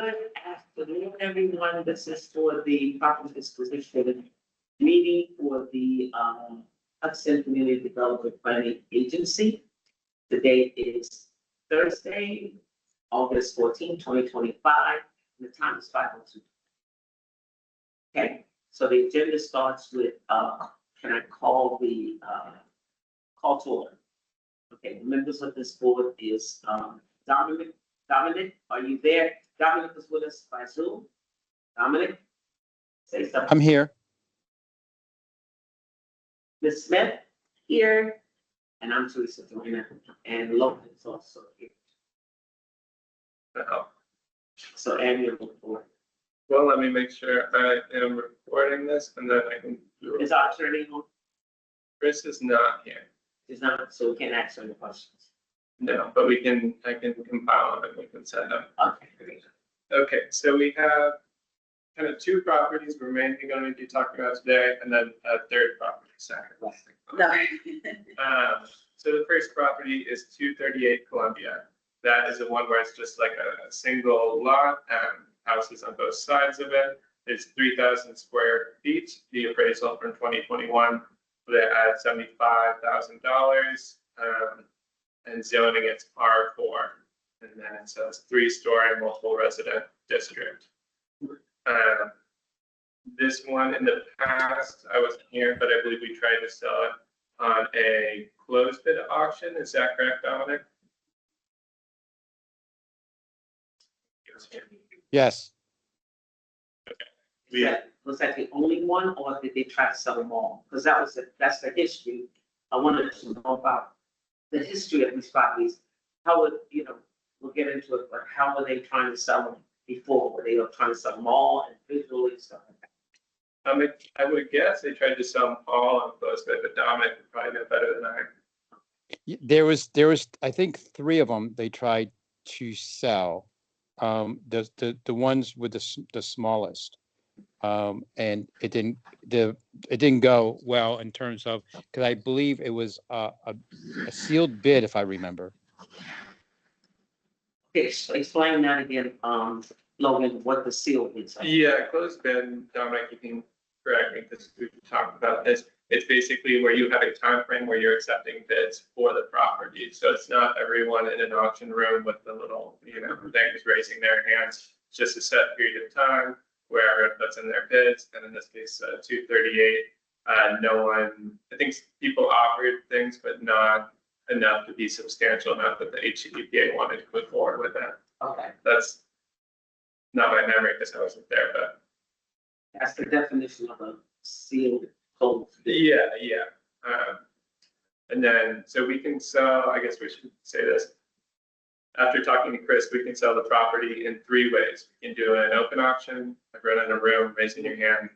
Good afternoon, everyone. This is for the property disposition meeting for the Hudson Community Development Planning Agency. The date is Thursday, August 14, 2025. The time is 5:02. Okay, so the agenda starts with can I call the call to order? Okay, the members of this board is Dominic, are you there? Dominic is with us by Zoom. Dominic, say something. I'm here. Ms. Smith, here. And I'm Teresa Dorina, and Logan is also here. So, and you're report. Well, let me make sure I am recording this and then I can. Is our attorney on? Chris is not here. Is not, so we can't answer any questions. No, but I can compile them and we can send them. Okay, great. Okay, so we have kind of two properties we're mainly going to be talking about today, and then a third property second. No. So the first property is 238 Columbia. That is the one where it's just like a single lot, houses on both sides of it. It's 3,000 square feet. The appraisal from 2021 put it at $75,000. And zoning it's R4, and then it says 3-story multiple resident district. This one in the past, I wasn't here, but I believe we tried to sell it on a closed bid auction. Is that correct, Dominic? Yes. Was that the only one, or did they try to sell them all? Because that's the history. I wanted to know about the history of these properties. How would, we'll get into it, but how were they trying to sell them before? Were they trying to sell them all individually, stuff like that? I would guess they tried to sell them all on closed bid, but Dominic would probably know better than I. There was, I think 3 of them they tried to sell. The ones with the smallest. And it didn't go well in terms of, because I believe it was a sealed bid, if I remember. Okay, so explain that again, Logan, what the seal is. Yeah, closed bid, Dominic, you can correct me because we've talked about this. It's basically where you have a time frame where you're accepting bids for the property. So it's not everyone in an auction room with the little, things raising their hands. It's just a set period of time where that's in their bids. And in this case, 238, no one, I think people offered things, but not enough to be substantial enough that the HCDPA wanted to move forward with that. Okay, That's not my memory because I wasn't there, but. that's the definition of a sealed closed. Yeah. And then, so we can sell, I guess we should say this. After talking to Chris, we can sell the property in 3 ways. We can do an open auction, like run in a room, raising your hand,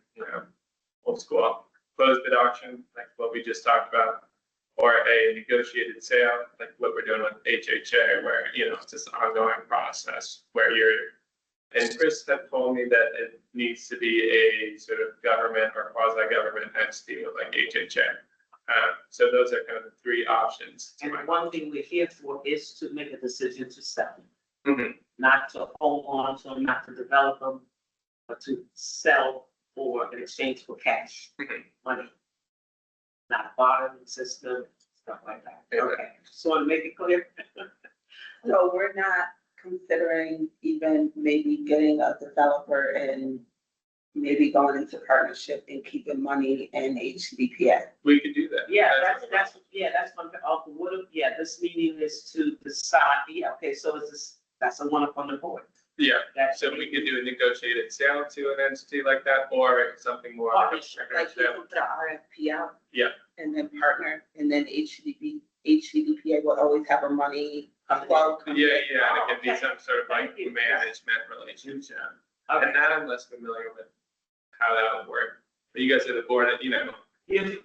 old school. Closed bid auction, like what we just talked about, or a negotiated sale, like what we're doing with HHA, where, it's this ongoing process where and Chris had told me that it needs to be a sort of government or quasi-government entity like HHA. So those are kind of the 3 options. And one thing we're here for is to make a decision to sell them. Mhm. Not to hold on to them, not to develop them, but to sell for in exchange for cash, money. Not a bartering system, stuff like that. Yeah. Okay, just want to make it clear. So we're not considering even maybe getting a developer and maybe going into partnership and keeping money in HCDPA. We could do that. Yeah, that's one, this meeting is to decide, okay, so that's a one up on the board. Yeah, That's so we could do a negotiated sale to an entity like that, or something more. Partnership, Like you put the RFP out. Yeah. And then partner, and then HCDPA will always have a money flow. Yeah, and it can be Okay. some sort of like Thank you. management relationship. Okay, And that I'm less familiar with how that would work. But you guys are the board, you're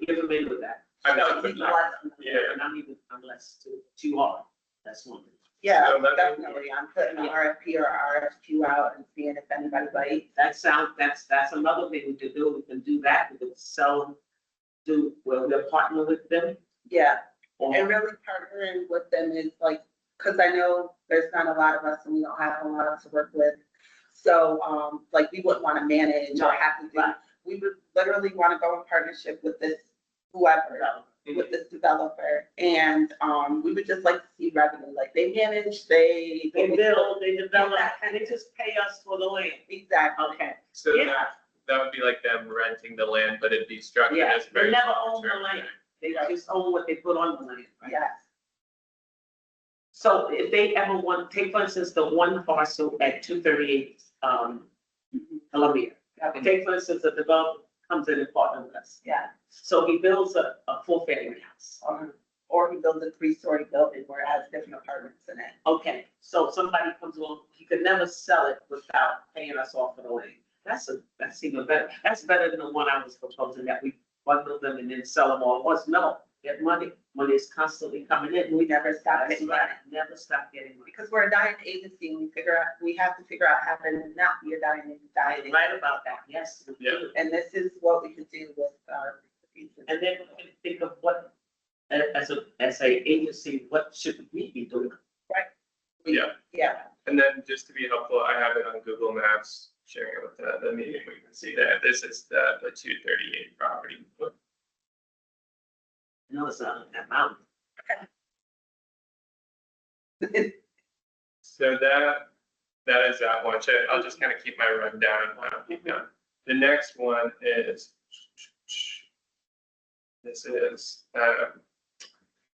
familiar with that. I'm not, So but he's not. less- Yeah. And I'm less to you are, that's one thing. Yeah, So let me- definitely. I'm putting an RFP or RFQ out and seeing if anybody bites. That's another thing we could do. We can do that. We could sell, we'll partner with them. Yeah, Or, and really partnering with them is like, because I know there's not a lot of us and we don't have a lot to work with. So, like, we wouldn't want to manage or have to do, Right. we would literally want to go in partnership with this, whoever, So, with this developer. And, we would just like to see revenue, like they manage, they build, they develop, Yeah. and they just pay us for the land. Exactly. Okay, So Yeah. that would be like them renting the land, but it'd be structured yeah, as they very. never own the long-term. land, they just own what they put on the land, right? Yes. So if they ever want, take for instance, the one parcel at 238, Columbia. Take for instance, the developer comes in and partners with us. Yeah. So he builds a 4-family house. Or he builds a 3-story building where it has different apartments in it. Okay, so somebody comes along, he could never sell it without paying us off for the land. That's even better. That's better than the one I was proposing, that we bundle them and then sell them all at once. No, get money. Money is constantly coming in. We never stop That's getting right. money. Never stop getting money. Because we're a dying agency, and we have to figure out how to not be a dying agency. Right about that, yes. we Yeah. do. And this is what we could do with our. And then we can think of what, as a agency, what should we be doing? Yeah. Yeah, And then just to be helpful, I have it on Google Maps, sharing it with the meeting, we can see that this is the 238 property. No, it's not that mountain. So that is that one. So I'll just kind of keep my rundown and keep going. The next one is, this is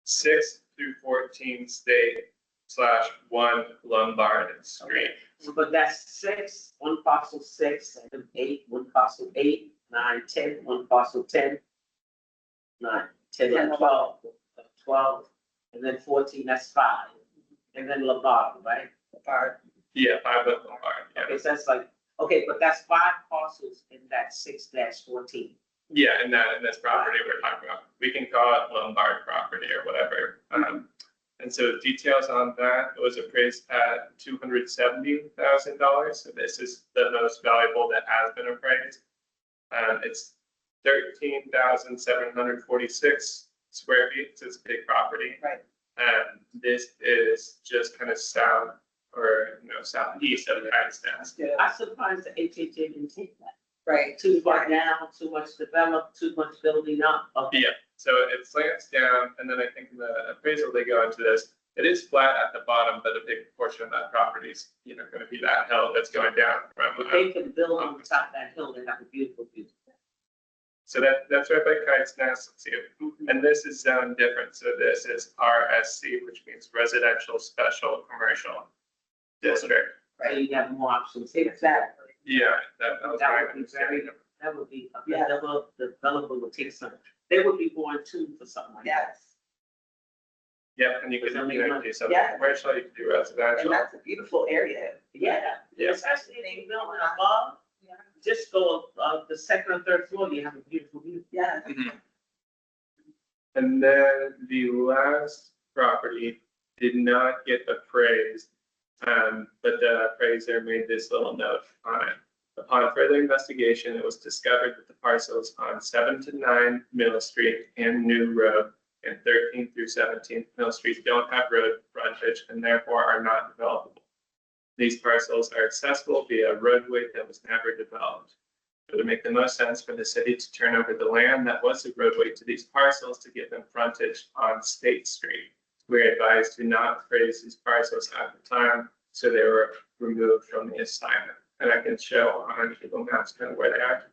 6 through 14 State/1 Lombard Street. But that's 6, one parcel 6, and 8, one parcel 8, 9, 10, one parcel 10, 9, 10, 11, 12, 12, and then 14, that's 5. And then Lombard, right? Lombard. Yeah, 5 of Lombard, yeah. Okay, so that's like, okay, but that's 5 parcels in that 6-14. Yeah, in this property we're talking about, we can call it Lombard property or whatever. And so details on that, it was appraised at $270,000. So this is the most valuable that has been appraised. It's 13,746 square feet, so it's a big property. Right. And this is just kind of south or, southeast of Hyannis. I'm surprised the HHA didn't take that. right. Too far down, too much developed, too much building up. Okay. Yeah, so it slants down, and then I think in the appraisal, they go into this, it is flat at the bottom, but a big portion of that property is, gonna be that hill that's going down from. If they can build on top of that hill, they have a beautiful view. So that's right by Kite's Nest, let's see, and this is zoned different, so this is RSC, which means Residential Special Commercial District. So you have more options. Exactly. Yeah, that was That my would be very, understanding. that would be, Yeah. the developer would take some, they would be more in tune for something like that. Yes, Yeah, and you could, Does that make sense? do something Yeah. commercial, you could do and residential. that's a beautiful area. Yeah, Yeah. especially if you build above, Yeah. just go, the second or third floor, you have a beautiful view. Yeah. And then the last property did not get appraised, but the appraiser made this little note on it. Upon further investigation, it was discovered that the parcels on 7 to 9 Mill Street and New Road and 13 through 17 Mill Street don't have road frontage and therefore are not developable. These parcels are accessible via a roadway that was never developed. It would make the most sense for the city to turn over the land that was the roadway to these parcels to give them frontage on State Street. We're advised to not appraise these parcels at the time, so they were removed from the assignment. And I can show on Google Maps kind of where they are.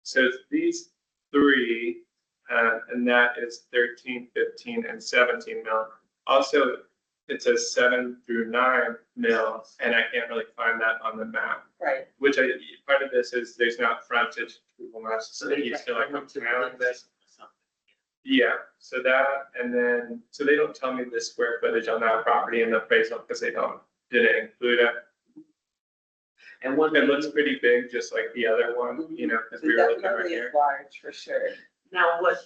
So it's these 3, and that is 13, 15, and 17 mil. Also, it says 7 through 9 mil, and I can't really find that on the map. Right. Which part of this is there's not frontage to Google Maps, so you still like went to around this. or something. Yeah, so that, and then, so they don't tell me the square footage on that property in the appraisal because they didn't include it. And one. It looks pretty big, just like the other one, because we It were looking right definitely here. is large, for sure. Now, what,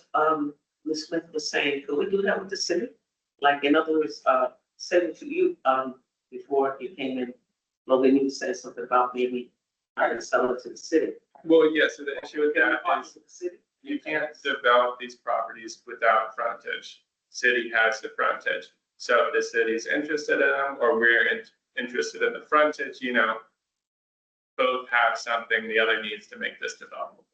Ms. Smith was saying, could we do that with the city? Like, in other words, saying to you, before you came in, Logan, you said something about maybe trying to sell it to the city. Well, yeah, so the issue with Get that parts is of the city. you can't develop these properties without frontage. City has the frontage. So if the city's interested in them, or we're interested in the frontage, both have something the other needs to make this developable.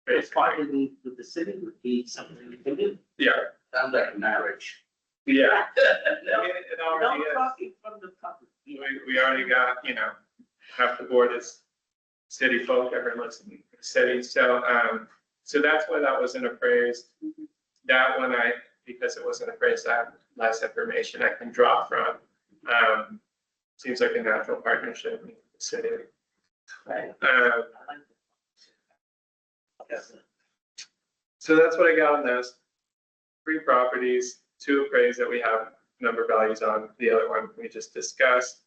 It's part Basically, of the city would be something you can do. yeah, Sounds like marriage. yeah. I mean, it already No is. talking from the public. We already got, half the board is city folk, everyone lives in the city, so, so that's why that wasn't appraised. That one because it wasn't appraised, I have less information I can draw from. Seems like a natural partnership with the city. Right. So that's what I got on those. 3 properties, 2 appraised that we have number values on, the other one we just discussed.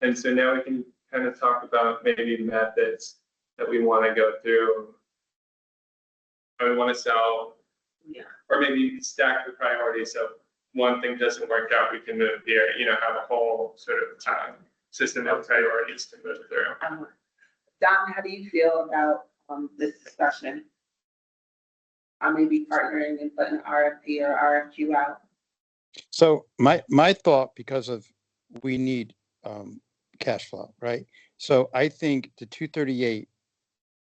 And so now we can kind of talk about maybe methods that we want to go through. Or we want to sell, Yeah. or maybe stack the priorities. So one thing doesn't work out, we can move here, have a whole sort of system of priorities to move through. Don, how do you feel about this discussion? I may be partnering and putting RFP or RFQ out. So my thought, because of, we need cash flow, right? So I think the 238,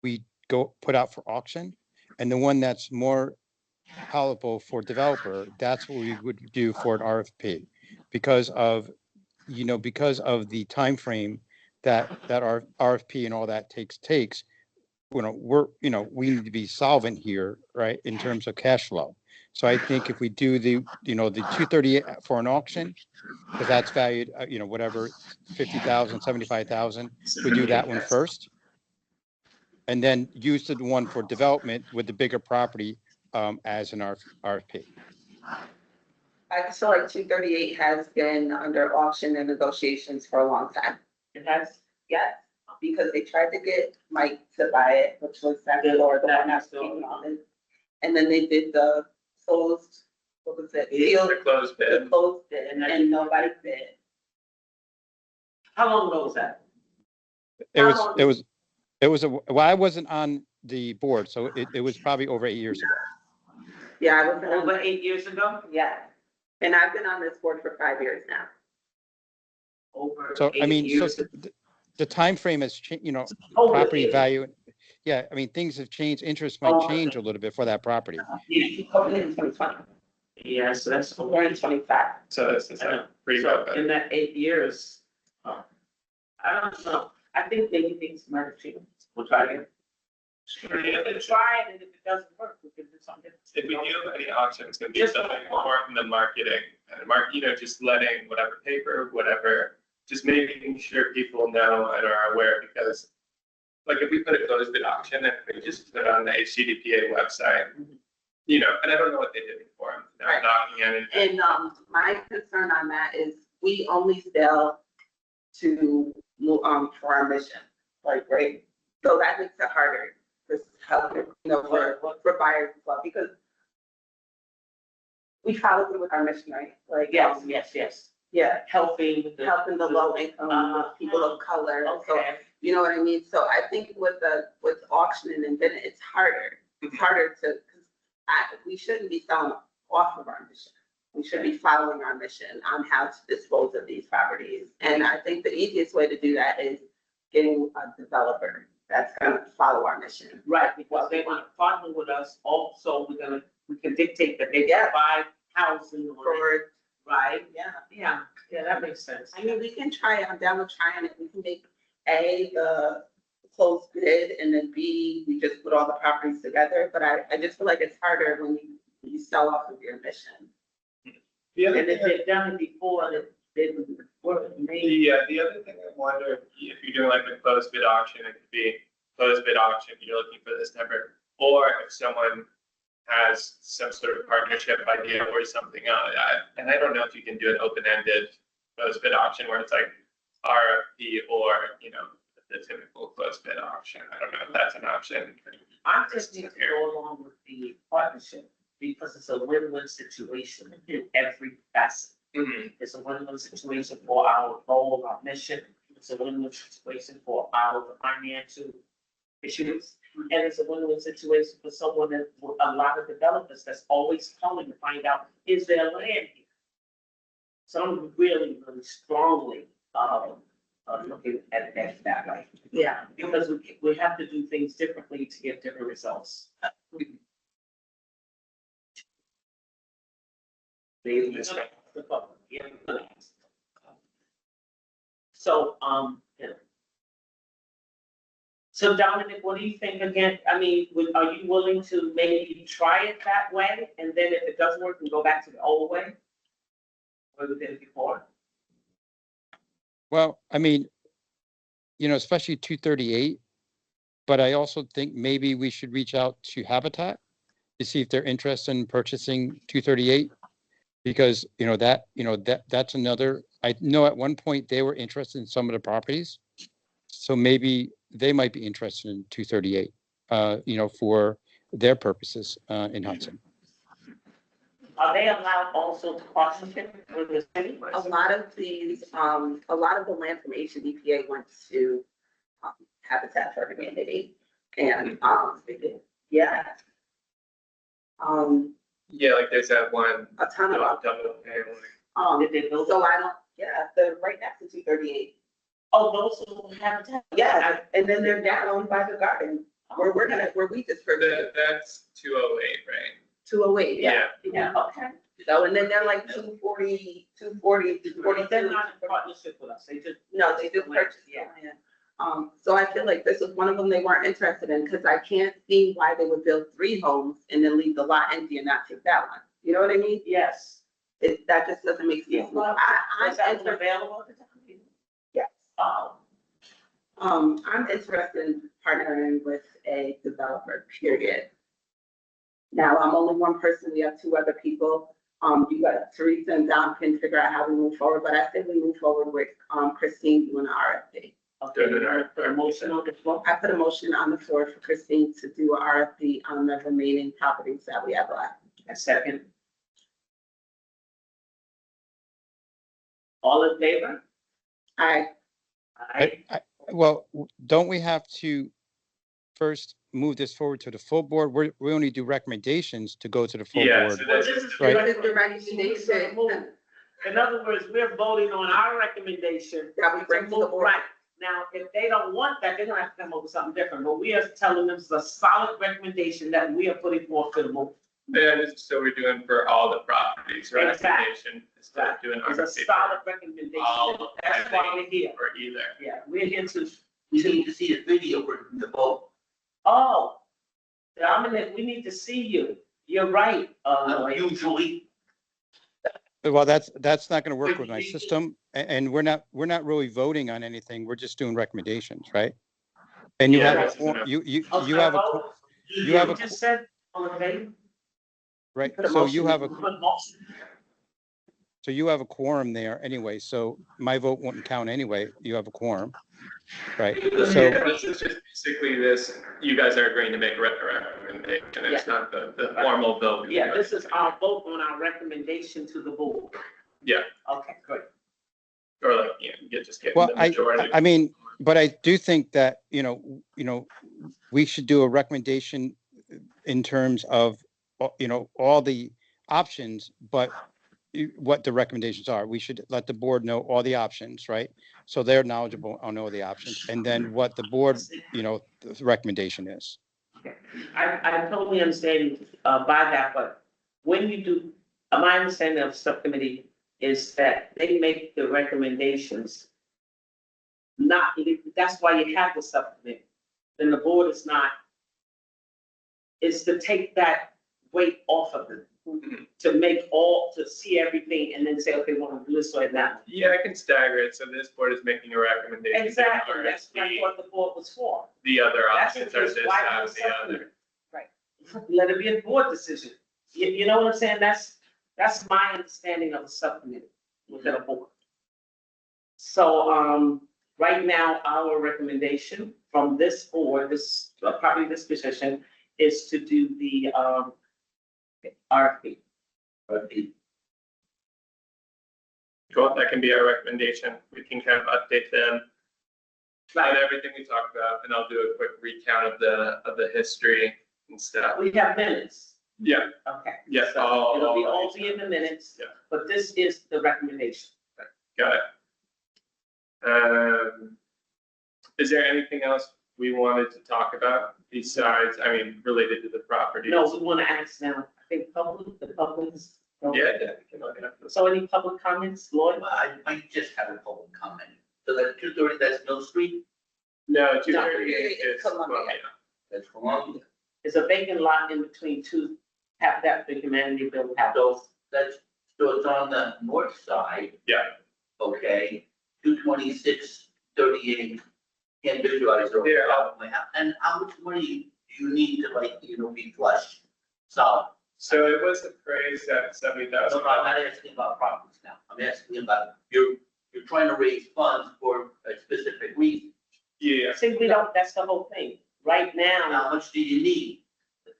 we go put out for auction, and the one that's more palatable for developer, that's what we would do for an RFP, because of, because of the time frame that our RFP and all that takes. We need to be solvent here, right, in terms of cash flow. So I think if we do the 238 for an auction, because that's valued, whatever, 50,000, 75,000, we do that one first. And then use the one for development with the bigger property as an RFP. I feel like 238 has been under auction and negotiations for a long time. It has, Yes, because they tried to get Mike to buy it, which was that or the one that's speaking on it. And then they did the closed, what was it? Sealed, The closed the bid. closed bid, and nobody bid. how long ago was that? Well, I wasn't on the board, so it was probably over 8 years ago. Yeah, I was Over 8 years ago? Yeah, and I've been on this board for 5 years now. Over So, 8 years. The timeframe has changed, Oh, property it- value. Yeah, I mean, things have changed, interest might change a little bit for that property. Yeah, coming in 2020, Yeah, so that's. we're in 25. So this is I know. pretty So good. in that 8 years, I don't know, I think maybe things might have changed. We'll try again. Sure, We yeah. can try it, and if it doesn't work, we can do something. If we do any auction, it's gonna be Just- something more in the marketing, and just letting whatever paper, whatever, just making sure people know and are aware, because like if we put a closed bid auction and we just put it on the HCDPA website, and I don't know what they did before, I'm not Right. knocking anything. And my concern on that is we only sell to for our mission, like, right? So that makes it harder for help, for buyers as well, because we follow through with our mission, right? Like, Yes, yes, yeah, helping with the. helping the low income, people of color. So, Okay, you know what I mean? So I think with auctioning and bidding, it's harder. It's harder we shouldn't be selling off of our mission. We should be following our mission on how to dispose of these properties. And I think the easiest way to do that is getting a developer that's gonna follow our mission. right, because they want to partner with us, also, we can dictate that they provide housing on it, For, right? yeah. Yeah, that makes sense. I mean, we can try it. I'm down with trying it. We can make the closed bid, and then B, we just put all the properties together. But I just feel like it's harder when you sell off of your mission. The And other if thing, they've done it before, they would work, maybe. the other thing I wonder, if you're doing like a closed bid auction, it could be closed bid auction, you're looking for this number, or if someone has some sort of partnership idea or something, and I don't know if you can do an open-ended closed bid auction where it's like RFP or, the typical closed bid auction. I don't know if that's an option. I just need to go along with the partnership, because it's a win-win situation in every facet. Mhm. It's a win-win situation for our goal, our mission. It's a win-win situation for our financial issues. And it's a win-win situation for someone that, a lot of developers that's always calling to find out, is there land here? Some really, really strongly, looking at that way. Yeah. Because we have to do things differently to get different results. The public, yeah. So, yeah. So Dominic, what do you think again? I mean, are you willing to maybe try it that way? And then if it doesn't work, we go back to the old way? Or we did it before? Well, I mean, especially 238, but I also think maybe we should reach out to Habitat to see if they're interested in purchasing 238. Because, that's another, I know at one point they were interested in some of the properties. So maybe they might be interested in 238, for their purposes, in Hudson. Are they allowed also to partnership with the city? A lot of these, a lot of the land from HCDPA went to Habitat for Humanity. And, yeah. Yeah, like there's that one. A ton of them. Double family. Did they build? So I don't, yeah, they're right next to 238. Oh, those who have. Yeah, and then they're down by the garden, where we just purchased That's 208, right? 208, yeah. Yeah, okay. So, and then they're like 240, 242. But they're not in partnership with us, they just. No, they just purchased the Yeah. land. So I feel like this was one of them they weren't interested in, because I can't see why they would build 3 homes and then leave the lot empty and not take that one. You know what I mean? Yes. That just doesn't make sense. Well, I'm was that one interested. available at the time? Yes. Oh, I'm interested in partnering with a developer, period. Now, I'm only one person, we have 2 other people. You got Teresa and Don can figure out how we move forward, but I think we move forward with, Christine doing an RFP. okay, put a motion on the floor. I put a motion on the floor for Christine to do an RFP on the remaining properties that we have left. A second. All in favor? I, Aye. Well, don't we have to first move this forward to the full board? We only do recommendations to go to the full Yeah, board. so Well, that's this just. is Right. what is the recommendation In other words, we're voting on our recommendation. that we bring to the board? Right. Now, if they don't want that, they're gonna have to come up with something different, but we are telling them it's a solid recommendation that we are putting forth to the board. And so we're doing for all the properties, right? Exactly. Recommendation, instead of doing It's a RFP solid recommendation, All- that's why we're here, for either. yeah, we're here to, We need to see a video for the vote. oh, Dominic, we need to see you, you're right, Lloyd. Usually, Well, that's not going to work with my system, and we're not really voting on anything. We're just doing recommendations, right? And you Yeah, have, that's a quor- enough. you Okay, have a, well, qu- you have a, just said, all in favor? right, Put a so you motion- have a, put a motion. so you have a quorum there anyway, so my vote wouldn't count anyway. You have a quorum, right? Yeah, So, this is just basically this, you guys are agreeing to make a recommendation, it's not the formal vote. Yeah, this is our vote on our recommendation to the board. Yeah. Okay, good. Or like, you just get well, the majority. I mean, but I do think that, we should do a recommendation in terms of, all the options, but what the recommendations are. We should let the board know all the options, right? So they're knowledgeable on all the options, and then what the board, the recommendation is. I totally understand, by that, but when you do, my understanding of subcommittee is that they make the recommendations. Not, that's why you have the subcommittee, then the board is not, is to take that weight off of it. To see everything and then say, okay, we're gonna do this or that. Yeah, I can stagger it, so this board is making a recommendation. to Exactly, that's RFP. what the board was for. The other That's options are just this, why that, it's the subcommittee. other. Let it be a board decision. You know what I'm saying? That's my understanding of the subcommittee within a board. So, right now, our recommendation from this board, this, probably this position, is to do the, RFP. Cool, that can be our recommendation. We can kind of update them on everything we talked about, and I'll do a quick recount of the history and stuff. We have minutes. Yeah, Okay. yes, So it'll be all be in the minutes. Yeah. But this is the recommendation. got it. Is there anything else we wanted to talk about besides, I mean, related to the property? No, we want to ask now, I think the public is. Yeah, yeah. we can look it up. So any public comments, Lloyd? I just have a public comment. So that 230, that's Mill Street, No, 238 it's is Columbia. Columbia. that's Columbia. There's a vacant lot in between two, half that the humanity building So house. that's, so it's on the north side. Yeah. Okay, 22638. Can't visualize it. Yeah. And how much money do you need to like, be flush? So, So it was appraised at 70,000. no, I'm not asking about properties now. I'm asking about, you're trying to raise funds for a specific reason. Yeah, See, we don't, that's the whole thing. Right now, How much do you need?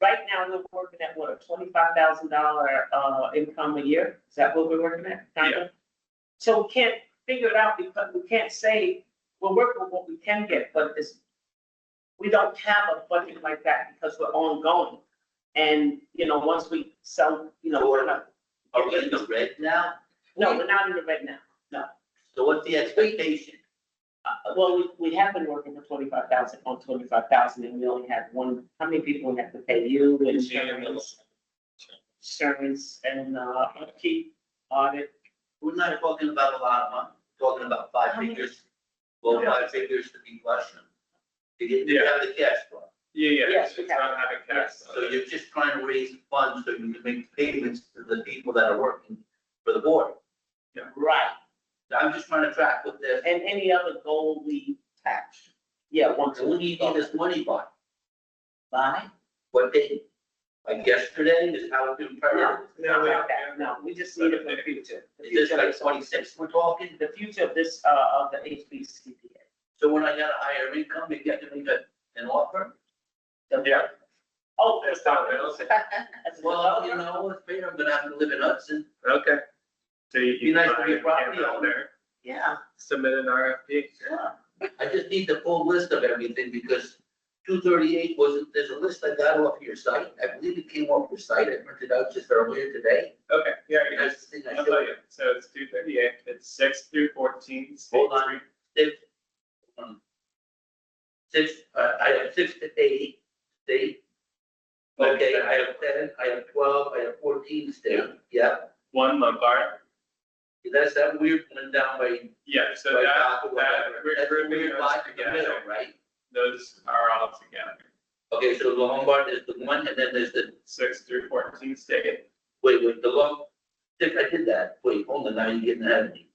right now, we're working at what, a $25,000 income a year? Is that what we're working at? Kind of? So we can't figure it out because we can't say, we're working with what we can get, but it's, we don't have a budget like that because we're ongoing. And, once we sell, we're not, Are we in the red now? no, we're not in the red now. So what's the expectation? Well, we have been working for 25,000 on 25,000 and we only had one, how many people we have to pay you and insurance and, upkeep, audit? We're not talking about a lot of money, we're talking about five How many? figures. Well, 5 figures to be flush. To get, to Yeah. have the cash flow. yeah, Yes, it's we have. not having cash. Yes. So you're just trying to raise funds so you can make payments to the people that are working for the board. Right, I'm just trying to track with this. and any other goal we attach. Yeah, once So when do you need this money by? By? What day? Like yesterday is how it's been priorities. No, we Not don't. that, no, we just need it for the future. The Is this future like 26 we're talking? The future of this, of the HCDPA. So when I got a higher income, maybe I can make an offer? Yeah. Oh, It's not real. Well, it's fair, I'm gonna have to live in Hudson. Okay. So you Be nice to can be a find property him out owner. there, yeah, submit an RFP. yeah. I just need the full list of everything because 238 wasn't, there's a list I got off your site. I believe it came off your site. I printed out just earlier today. Okay, yeah, you That's guys, the thing I I'll showed tell you. you. So it's 238, it's 6 through 14. State Hold on. Street. Six, I have 6 to 8 state. Okay, I have 10, I have 12, I have 14 state. Yeah. 1 Lombard. That's that weird one down by. Yeah, so by that, Dock or whatever. we're That's the grouping weird those block in the together. middle, right? Those are all together. Okay, so the Lombard is the one, and then there's the, 6 through 14 state. wait, the long, I did that. Wait, hold on, now you're getting ahead of me.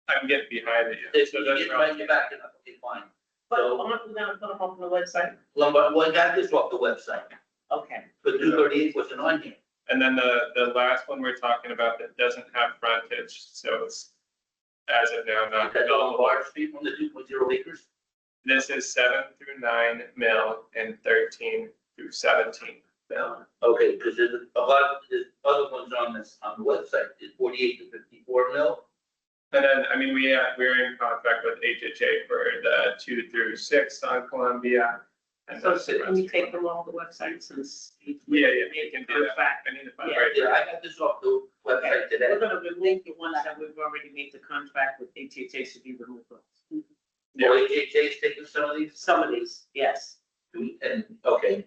I'm getting behind you. If So you those get are all right, you're back enough, okay, fine. But So- aren't we gonna put them up on the website? Lombard, well, I got this off the website, Okay, but 238 wasn't on here. And then the last one we're talking about that doesn't have frontage, so it's as of now Is not that the developable. Lombard Street from the 2.0 acres? This is 7 through 9 mil and 13 through 17 mil. Okay, because there's a lot, there's other ones on this, on the website, it's 48 to 54 mil. And then, I mean, we're in contract with HHA for the 2 through 6 on Columbia. And so that's the can we rest. take them off the website since? Yeah, you can do that. Fact. I need to find Yeah. right Yeah, here. I got this off the website today. We're gonna remove the ones that we've already made the contract with HHA should be removed. Yeah. Well, HHA's taking some of these, Some of these, yes. and, okay,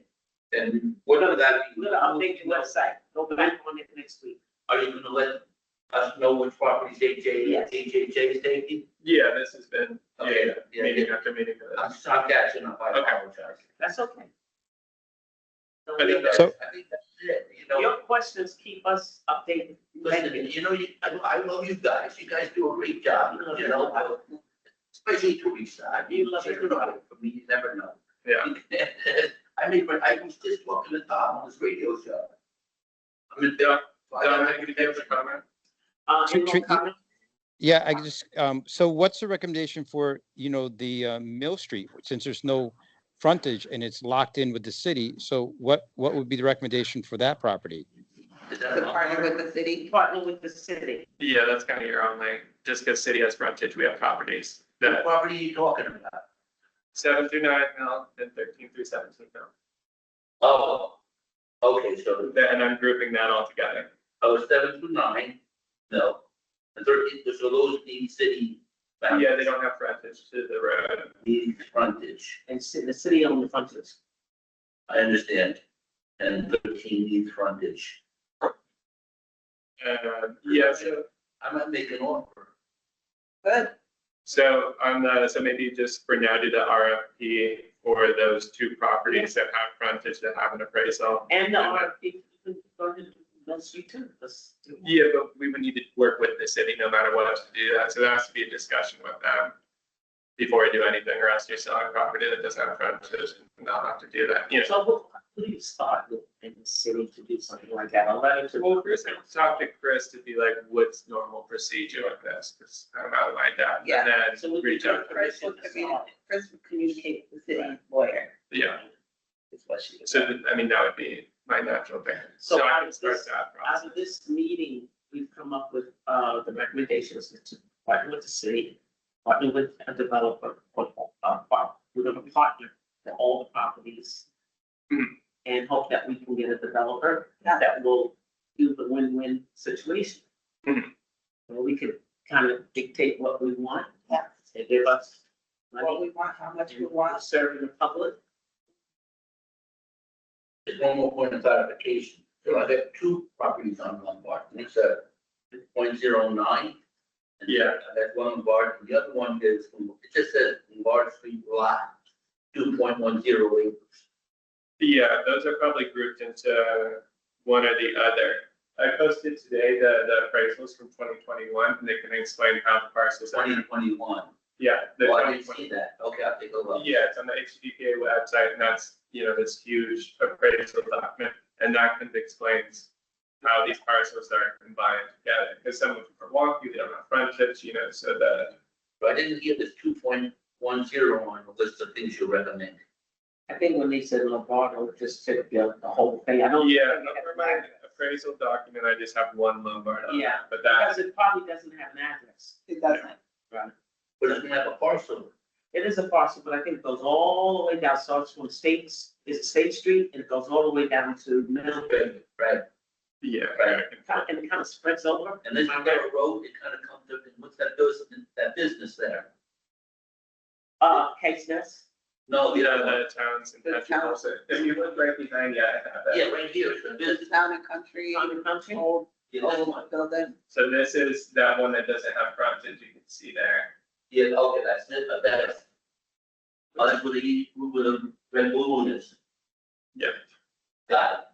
and what would that be? We're gonna update the website, go back on it next week. Are you gonna let us know which properties Yes. HHA is taking? Yeah, this has been, Okay, yeah, meeting yeah. after meeting. I'm catching up, I Okay. apologize. That's okay. So I think So- I think that's it, you know, your questions keep us updated. listen, you know, I love you guys, you guys do a great job, you know, especially Teresa, You love she's it. been on it for me, you never know. Yeah. I was just talking to Tom on this radio show. I mean, Yeah. I Don, got I can give a comment. Any more Treat- comments? Yeah, I just, so what's the recommendation for, the Mill Street, since there's no frontage and it's locked in with the city? So what would be the recommendation for that property? Is that To partner with the city. Partner with the city. Yeah, that's kind of your only, just because city has frontage, we have properties What that property are you talking about? 7 through 9 mil and 13 through 17 mil. Oh, okay, so, And I'm grouping that all together. 7 through 9, no, and 13, so those need city Yeah, they don't have frontage to the road. Need frontage, And the city owned the frontage. I understand. And 13 needs frontage. Yeah, so, I might make an offer. Good. so on the, so maybe just for now, do the RFP for those two properties that have frontage that have an appraisal. And the RFP, go ahead, Mill Street too. Let's do it. Yeah, but we would need to work with the city no matter what to do that. So there has to be a discussion with them before we do anything, or else you're selling property that doesn't have frontage and they'll have to do that, you know. So who do you start with in the city to do something like that? A letter to. Well, first I talked to Chris to be like, what's normal procedure with this? Because I'm out of my depth. Yeah. And So then we reach can out. do Chris will communicate with the city lawyer. Yeah, Is what she. so I mean, that would be my natural thing. So I out can of start this- that Out process. of this meeting, we've come up with, the recommendations to partner with the city, partner with a developer, or, with a partner for all the properties. Mhm. And hope that we can get a developer that will do the win-win situation. Mhm. Where we could kind of dictate what we want. Yeah. They give us What money, we want, how much we and want. serving the public. There's one more point of clarification. So I got two properties on Lombard. It's a .09. And Yeah. that's one Lombard, and the other one is, it just says Lombard Street Lot, 2.10 acres. Yeah, those are probably grouped into one or the other. I posted today the appraisals from 2021, and they can explain how the parcels are. 2021. Yeah. the Oh, I didn't 2020 see that. Okay, I'll take a look. Yeah, it's on the HCDPA website, and that's, you know, this huge appraisal document, and that kind of explains how these parcels are combined together, because some of them are wonky, they don't have frontage, you know, so But I didn't hear this 2.10 on the list of things you recommend. I think when they said Lombardo, just took the whole thing. I don't. yeah, for my appraisal document, I just have one Lombard on it, Yeah. but that, Because it probably doesn't have an address. It doesn't. Right. But it's gonna have a parcel. It is a parcel, but I think it goes all the way down, starts from State Street, and it goes all the way down to Middle. Right, yeah. Right. And it kind of spreads over. and then you got a road, it kind of comes up, and what's that business there? Case Nest. No, You the know, other one. the towns and The country, towns. also, if you look right behind, yeah, I have that. Yeah, right here, it's a business. Town and country, Town and Country. old, Yeah, this one. old building. So this is that one that doesn't have frontage, you can see there. Yeah, okay, that's it, but that's. Oh, that's where the red balloon is. Yeah. Got it.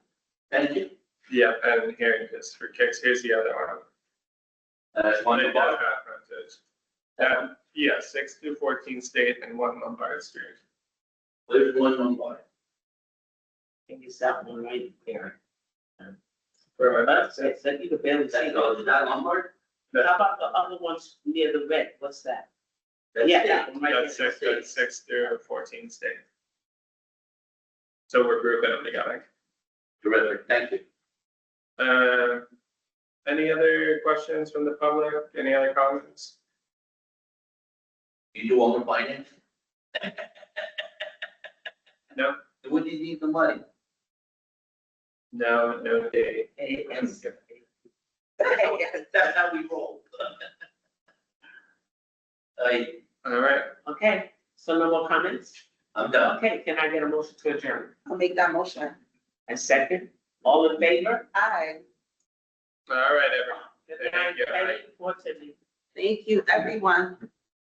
Thank you. Yeah, and here, just for kicks, here's the other one. That's One one that does about, have frontage. Yeah, 6-14 State and 1 Lombard Street. where's one Lombard? I think it's that one right there. For my That's it, so you could barely see Oh, it. is that Lombard? How about the other ones near the red? What's that? That's Yeah, it. that one right there. That's 6-14 State. So we're grouping them together. Terrific, thank you. Any other questions from the public? Any other comments? You do own the finance? No? When do you need the money? No, no date. That's how we roll. All right, Okay, so no more comments? I'm done. Okay, can I get a motion to adjourn? I'll make that motion. And second, all in favor? Aye. all right, everyone. Good Thank night. you. Thank you for attending. Thank you, everyone.